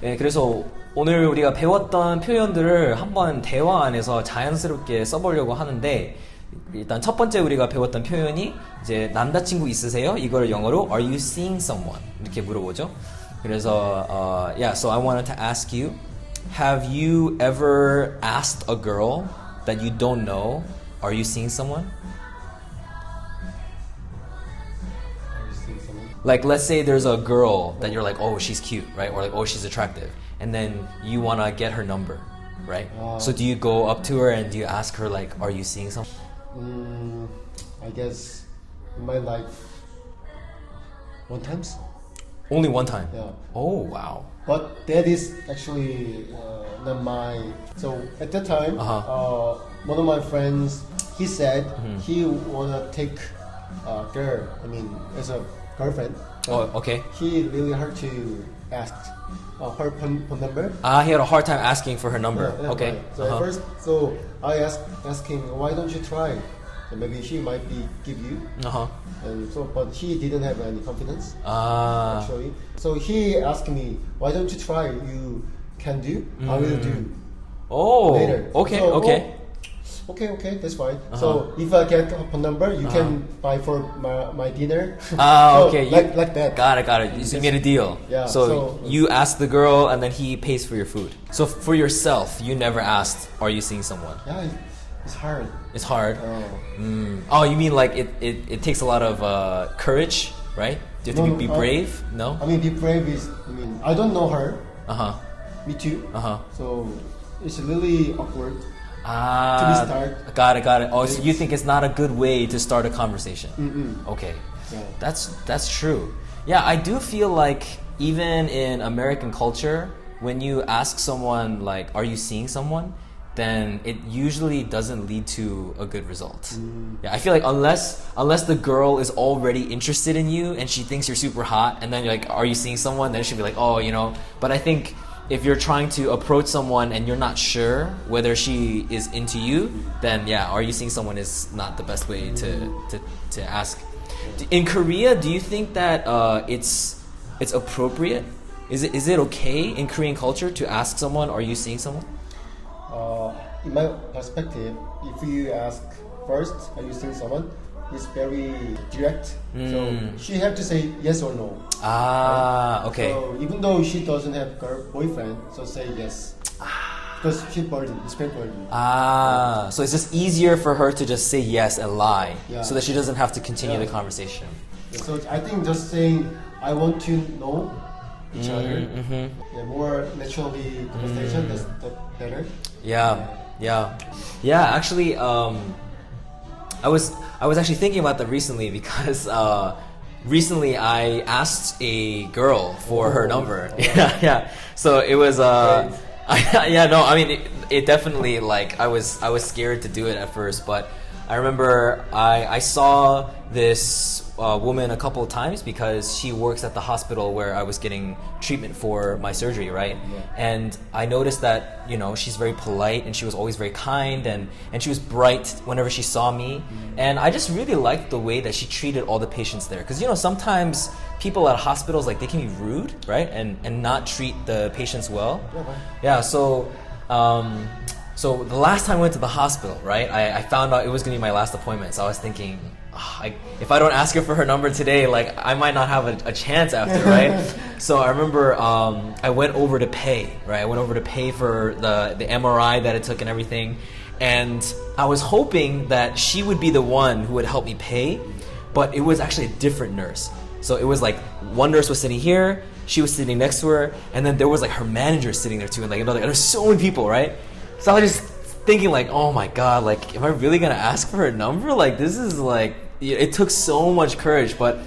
예, 그래서 오늘 우리가 배웠던 표현들을 한번 대화 안에서 자연스럽게 써보려고 하는데 일단 첫 번째 우리가 배웠던 표현이 이제 남자친구 있으세요? 이걸 영어로 Are you seeing someone? 이렇게 물어보죠. 그래서 yeah, so I wanted to ask you, have you ever asked a girl that you don't know, Are you seeing someone? Like, let's say there's a girl that you're like, oh, she's cute, right? Or like, oh, she's attractive. And then you want to get her number, right? So do you go up to her and do you ask her, like, are you seeing someone? I guess in my life, one time. Only one time? Yeah. Oh, wow. But that is actually not my... So at that time, one of my friends, he said he want to take a girl, I mean, as a girlfriend. Oh, okay. He really hard to ask her phone number. He had a hard time asking for her number. Yeah, Okay. Right. So at first, I asked him, why don't you try? And maybe she might give you. And so, but he didn't have any confidence actually. So he asked me, why don't you try? You can do. I will do. Oh. Later. Okay. So, okay. Okay, that's fine. So if I get a phone number, you can buy for my dinner. Okay. Like that. Got it. So you made a deal. Yeah. So you asked the girl and then he pays for your food. So for yourself, you never asked, are you seeing someone? Yeah, it's hard. It's hard? Oh, you mean like it takes a lot of courage, right? Do you have to be brave? No? I mean, be brave is, I don't know her. Me too. So it's really awkward. To be start. Got it. Oh, so you think it's not a good way to start a conversation? Okay. Yeah. That's true. Yeah, I do feel like even in American culture, when you ask someone like, are you seeing someone? Then it usually doesn't lead to a good result. Yeah, I feel like unless the girl is already interested in you and she thinks you're super hot, and then you're like, are you seeing someone? Then she'll be like, oh, But I think if you're trying to approach someone and you're not sure whether she is into you, then yeah, are you seeing someone is not the best way to ask. In Korea, do you think that it's appropriate? Is it okay in Korean culture to ask someone, are you seeing someone? In my perspective, if you ask first, are you seeing someone? It's very direct. So she have to say yes or no. Okay. So even though she doesn't have boyfriend, so say yes. Because she's burdened, it's very burdened. So it's just easier for her to just say yes and lie, so that she doesn't have to continue the conversation. So I think just saying, I want to know each other, more naturally conversation, that's better. Yeah. Actually, I was actually thinking about that recently because recently I asked a girl for her number. Yeah. So it was it definitely, like, I was scared to do it at first, but I remember I saw this woman a couple of times because she works at the hospital where I was getting treatment for my surgery, right? Yeah. And I noticed that, she's very polite and she was always very kind and she was bright whenever she saw me. And I just really liked the way that she treated all the patients there. Because, sometimes people at hospitals, like, they can be rude, right? And not treat the patients well. Yeah, so the last time I went to the hospital, right, I found out it was going to be my last appointment. So I was thinking, if I don't ask her for her number today, like, I might not have a chance after, right? So I remember I went over to pay, right? I went over to pay for the MRI that it took and everything. And I was hoping that she would be the one who would help me pay, but it was actually a different nurse. So it was like one nurse was sitting here, she was sitting next to her, and then there was like her manager sitting there too, and like another. And there's so many people, right? So I was just thinking like, oh my god, like, am I really gonna ask for her number? Like, this is like, it took so much courage. But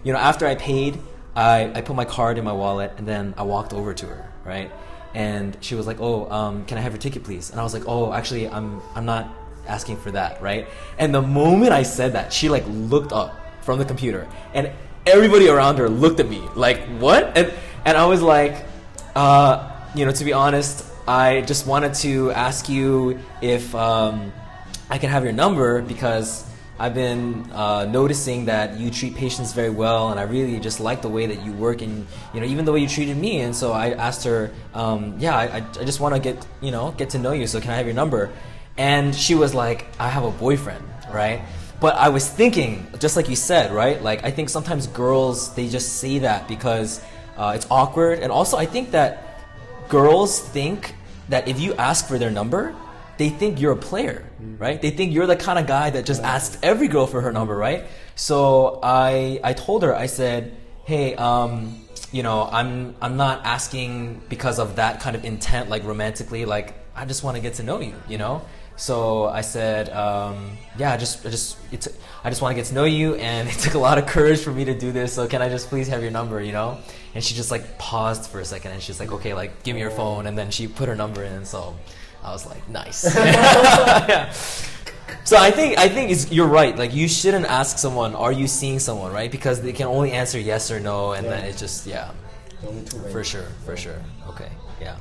after I paid, I put my card in my wallet, and then I walked over to her, right? And she was like, oh, can I have your ticket, please? And I was like, oh, actually, I'm not asking for that, right? And the moment I said that, she like looked up from the computer, and everybody around her looked at me like, what? And I was like, to be honest, I just wanted to ask you if I can have your number because I've been noticing that you treat patients very well, and I really just like the way that you work, and even the way you treated me. And so I asked her, I just want to get to know you. So can I have your number? And she was like, I have a boyfriend, right? But I was thinking, just like you said, right? Like I think sometimes girls, they just say that because it's awkward, and also I think that girls think that if you ask for their number, they think you're a player, right? They think you're the kind of guy that just asks every girl for her number, right? So I told her, I said, hey, I'm not asking because of that kind of intent, like romantically, like I just want to get to know you, So I said, I just want to get to know you, and it took a lot of courage for me to do this. So can I just please have your number, And she just like paused for a second, and she's like, okay, like give me your phone, and then she put her number in. So I was like, nice. Yeah. So I think you're right. Like you shouldn't ask someone, are you seeing someone, right? Because they can only answer yes or no, and then it's just for sure. Okay, yeah.